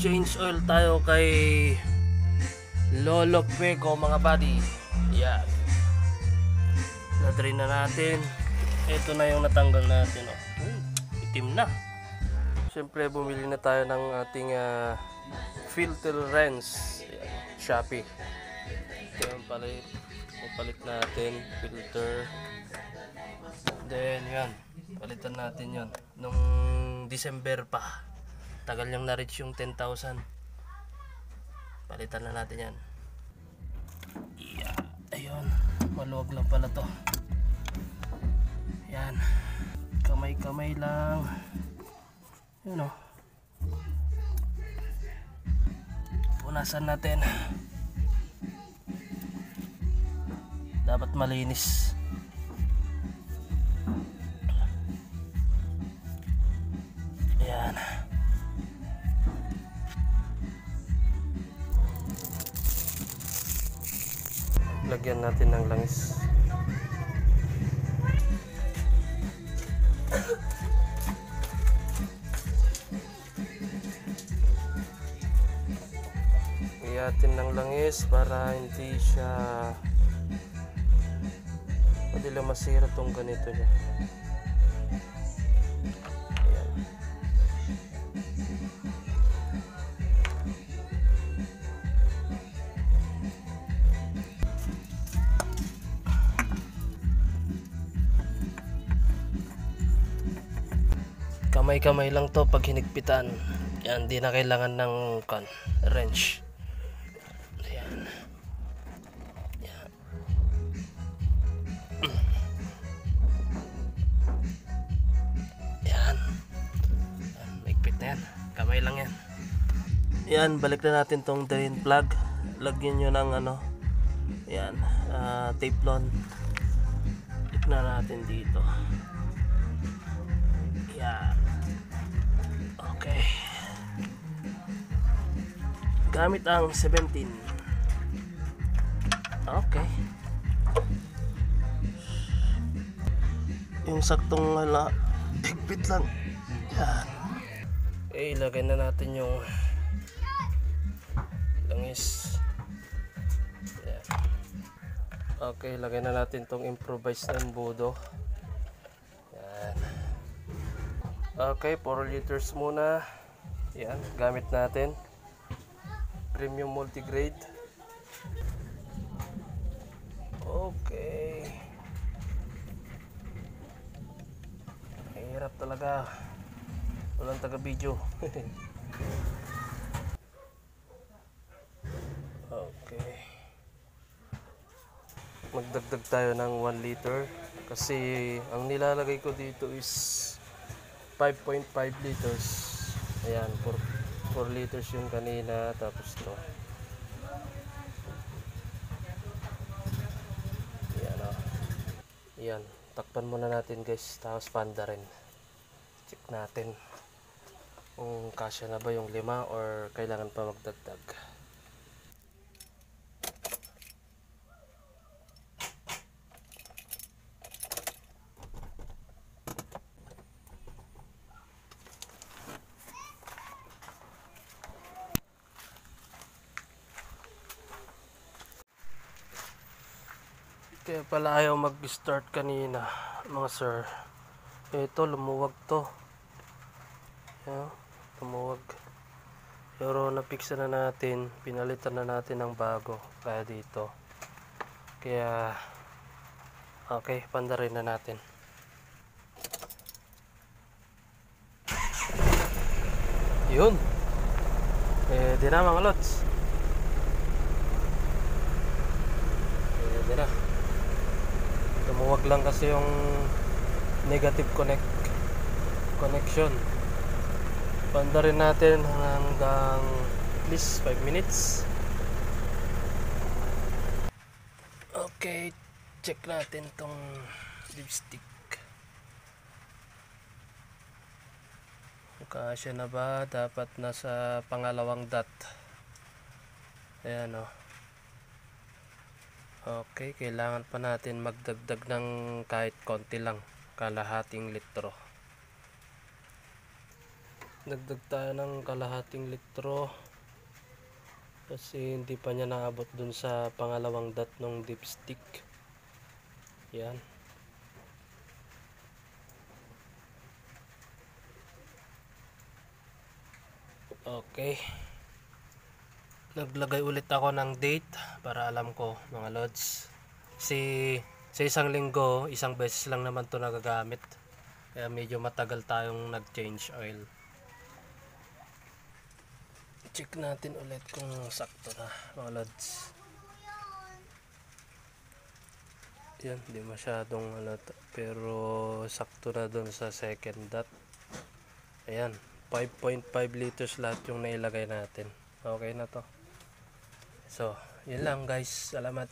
Mag-change oil tayo kay Lolo Pego mga buddy. Yan. Na-drain na natin. Ito na yung natanggal natin. Itim na. Siyempre bumili na tayo ng ating filter rinse. Yan. Shopee. Ito yung palit natin. Filter. Then yan. Palitan natin yon nung December pa. Tagal niyang na-reach yung 10,000. Palitan na natin yan. Yeah. Ayun. Maluwag lang pala to. Yan. Kamay-kamay lang. Yun o. Punasan natin. Dapat malinis. Ayan. Lagyan natin ng langis. Iyatin ng langis para hindi siya madila masira tong ganito niya. Kamay-kamay lang to pag hinigpitan. Yan, di na kailangan ng wrench. Ayan. Yan. Yan. Mahigpit na yan. Kamay lang yan. Yan, balik na natin tong drain plug. Lagyan nyo ng yan, Teflon. Click na natin dito. Yan. Okay. Gamit ang 17. Okay. Yung saktong higpit lang. Yan. Okay, ilagay na natin yung langis. Yan. Okay, lagay na natin tong improvised na embudo. Yan. Okay, 4 liters muna. Yan, gamit natin premium multigrade. Okay. Hirap talaga. Walang taga-video. Okay. Magdagdag tayo ng 1 liter kasi ang nilalagay ko dito is 5.5 liters. Ayan, 4 liters yung kanina, tapos to. Ayan o. Ayan, takpan muna natin guys, tapos panda rin. Check natin kung kasya na ba yung 5 or kailangan pa magdagdag. Kaya pala ayaw mag-start kanina mga sir. Ito lumuwag to. Yan, lumuwag. Pero napiksa na natin, pinalitan na natin ng bago kaya dito. Kaya okay, pandarin na natin. Yun. Di na mga lods. Di na. Lumuwag lang kasi yung negative connection. Panda rin natin hanggang at least 5 minutes. Okay, check natin tong lipstick. Kasya na ba? Dapat nasa pangalawang dot. Ayan o. Okay, kailangan pa natin magdagdag ng kahit konti lang, kalahating litro. Dagdag tayo ng kalahating litro kasi hindi pa niya naabot dun sa pangalawang dot ng dipstick. Yan. Okay. Naglagay ulit ako ng date para alam ko mga lods. Si sa isang linggo, isang beses lang naman to nagagamit. Kaya medyo matagal tayong nag-change oil. Check natin ulit kung sakto na mga lods. Yan, di masyadong pero sakto na dun sa second dot. Ayan, 5.5 liters lahat yung nailagay natin. Okay na to. So, yun lang guys. Salamat.